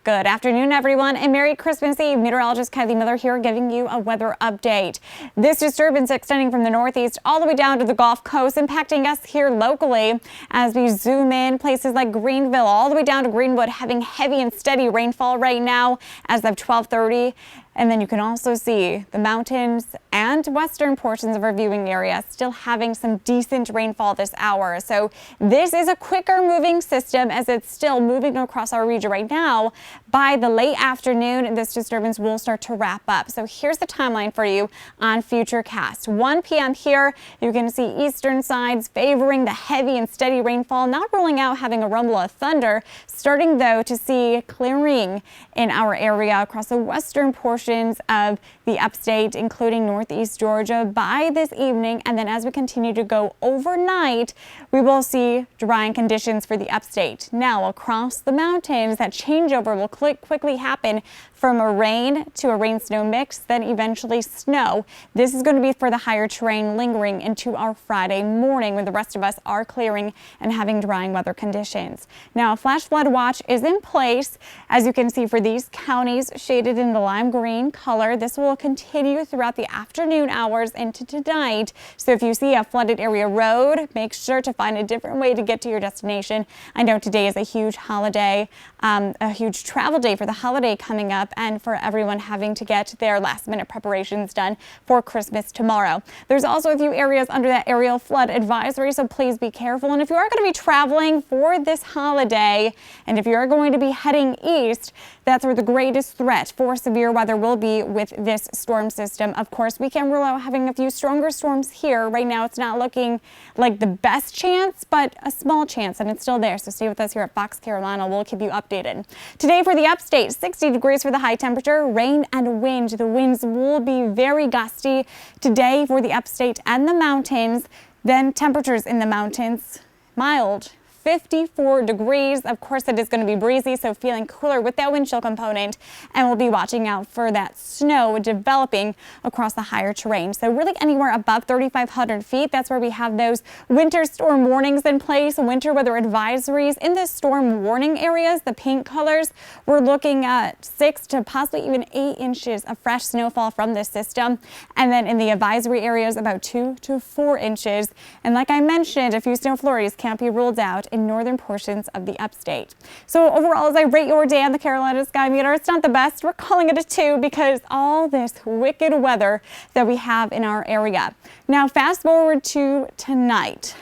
Good afternoon, everyone, and Merry Christmas Eve. Meteorologist Kylee Miller here giving you a weather update. This disturbance extending from the northeast all the way down to the Gulf Coast, impacting us here locally as we zoom in. Places like Greenville all the way down to Greenwood having heavy and steady rainfall right now as of 12:30. And then you can also see the mountains and western portions of our viewing area still having some decent rainfall this hour. So this is a quicker moving system as it's still moving across our region right now. By the late afternoon, this disturbance will start to wrap up. So here's the timeline for you on FUTURECAST. 1 p.m. here, you can see eastern sides favoring the heavy and steady rainfall, not ruling out having a rumble of thunder. Starting though to see clearing in our area across the western portion of the upstate, including northeast Georgia by this evening. And then as we continue to go overnight, we will see drying conditions for the upstate. Now across the mountains, that changeover will quickly happen from a rain to a rain-snow mix, then eventually snow. This is going to be for the higher terrain lingering into our Friday morning when the rest of us are clearing and having drying weather conditions. Now a flash flood watch is in place, as you can see, for these counties shaded in the lime green color. This will continue throughout the afternoon hours into tonight. So if you see a flooded area road, make sure to find a different way to get to your destination. I know today is a huge holiday, a huge travel day for the holiday coming up, and for everyone having to get their last-minute preparations done for Christmas tomorrow. There's also a few areas under that AREAL flood advisory, so please be careful. And if you are going to be traveling for this holiday, and if you are going to be heading east, that's where the greatest threat for severe weather will be with this storm system. Of course, we can rule out having a few stronger storms here. Right now, it's not looking like the best chance, but a small chance, and it's still there. So stay with us here at Fox Carolina. We'll keep you updated. Today for the upstate, 60 degrees for the high temperature, rain and wind. The winds will be very gusty today for the upstate and the mountains. Then temperatures in the mountains, mild. 54 degrees. Of course, it is going to be breezy, so feeling cooler with that wind chill component, and we'll be watching out for that snow developing across the higher terrain. So really anywhere above 3,500 feet, that's where we have those winter storm warnings in place, winter weather advisories. In the storm warning areas, the pink colors, we're looking at 6 to possibly even 8 inches of fresh snowfall from this system. And then in the advisory areas, about 2 to 4 inches. And like I mentioned, a few snow flurries can't be ruled out in northern portions of the upstate. So overall, as I rate your day on the Carolina Sky Meter, it's not the best. We're calling it a 2 because all this wicked weather that we have in our area. Now fast forward to tonight.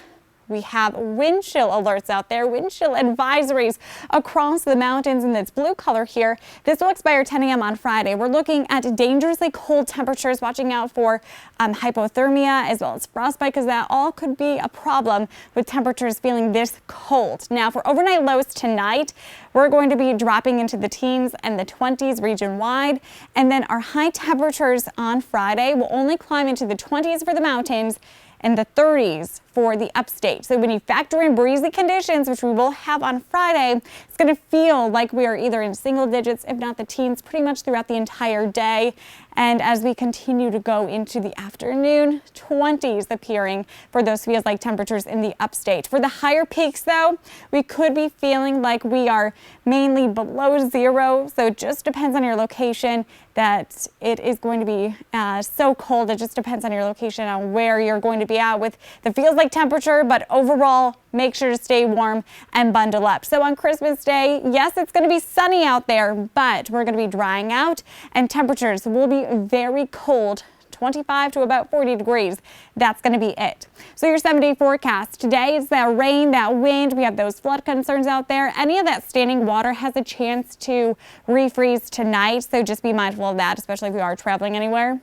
We have wind chill alerts out there, wind chill advisories across the mountains in this blue color here. This will expire 10 a.m. on Friday. We're looking at dangerously cold temperatures, watching out for hypothermia as well as frostbite, because that all could be a problem with temperatures feeling this cold. Now for overnight lows tonight, we're going to be dropping into the teens and the 20s region-wide. And then our high temperatures on Friday will only climb into the 20s for the mountains and the 30s for the upstate. So when you factor in breezy conditions, which we will have on Friday, it's going to feel like we are either in single digits, if not the teens, pretty much throughout the entire day. And as we continue to go into the afternoon, 20s appearing for those feels-like temperatures in the upstate. For the higher peaks, though, we could be feeling like we are mainly below zero. So it just depends on your location that it is going to be so cold. It just depends on your location on where you're going to be at with the feels-like temperature, but overall, make sure to stay warm and bundle up. So on Christmas Day, yes, it's going to be sunny out there, but we're going to be drying out and temperatures will be very cold, 25 to about 40 degrees. That's going to be it. So your 7-day forecast today is that rain, that wind. We have those flood concerns out there. Any of that standing water has a chance to refreeze tonight. So just be mindful of that, especially if you are traveling anywhere.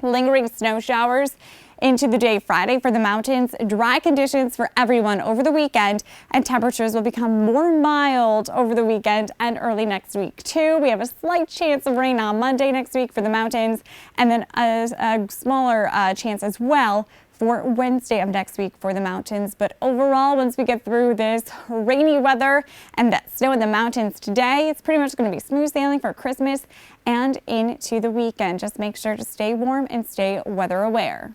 Lingering snow showers into the day Friday for the mountains. Dry conditions for everyone over the weekend, and temperatures will become more mild over the weekend and early next week too. We have a slight chance of rain on Monday next week for the mountains, and then a smaller chance as well for Wednesday of next week for the mountains. But overall, once we get through this rainy weather and that snow in the mountains today, it's pretty much going to be smooth sailing for Christmas and into the weekend. Just make sure to stay warm and stay weather aware.